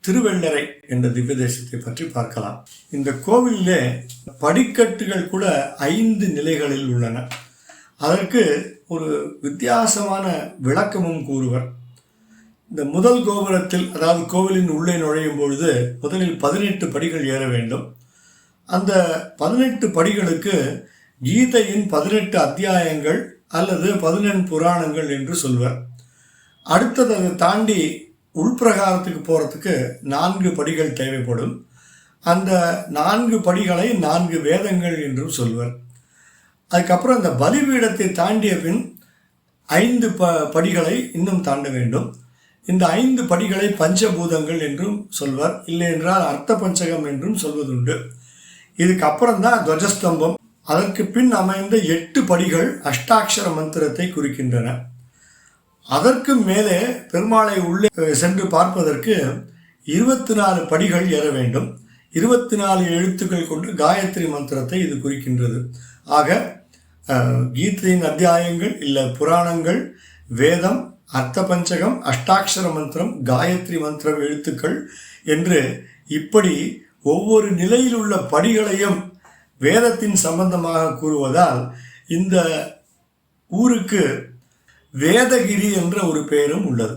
திருவெள்ளரை என்ற திவ்ய தேசத்தை பற்றி பார்க்கலாம். இந்த கோவிலிலே படிக்கட்டுகள் கூட 5 நிலைகளில் உள்ளன. அதற்கு ஒரு வித்தியாசமான விளக்கமும் கூறுவர். இந்த முதல் கோபுரத்தில், அதாவது கோவிலின் உள்ளே நுழையும் பொழுது முதலில் 18 படிகள் ஏற வேண்டும். அந்த 18 படிகளுக்கு கீதையின் 18 அத்தியாயங்கள் அல்லது 18 புராணங்கள் என்று சொல்வர். அடுத்தது அதை தாண்டி உள்பிரகாரத்துக்கு போகிறதுக்கு 4 படிகள் தேவைப்படும். அந்த 4 படிகளை 4 வேதங்கள் என்றும் சொல்வர். அதுக்கப்புறம் அந்த பலிபீடத்தை தாண்டிய பின் 5 படிகளை இன்னும் தாண்ட வேண்டும். இந்த 5 படிகளை பஞ்சபூதங்கள் என்றும் சொல்வர், இல்லை என்றால் அர்த்த பஞ்சகம் என்றும் சொல்வதுண்டு. இதுக்கப்புறம் தான் துவஜஸ்தம்பம். அதற்கு பின் அமைந்த 8 படிகள் அஷ்டாட்சர மந்திரத்தை குறிக்கின்றன. அதற்கு மேலே பெருமாளை உள்ளே சென்று பார்ப்பதற்கு 24 படிகள் ஏற வேண்டும். 24 எழுத்துக்கள் கொண்டு காயத்ரி மந்திரத்தை இது குறிக்கின்றது. ஆக கீதையின் அத்தியாயங்கள் இல்லை புராணங்கள், வேதம், அர்த்த பஞ்சகம், அஷ்டாட்சர மந்திரம், காயத்ரி மந்திரம் எழுத்துக்கள் என்று இப்படி ஒவ்வொரு நிலையில் உள்ள படிகளையும் வேதத்தின் சம்பந்தமாக கூறுவதால் இந்த ஊருக்கு வேதகிரி என்ற ஒரு பெயரும் உள்ளது.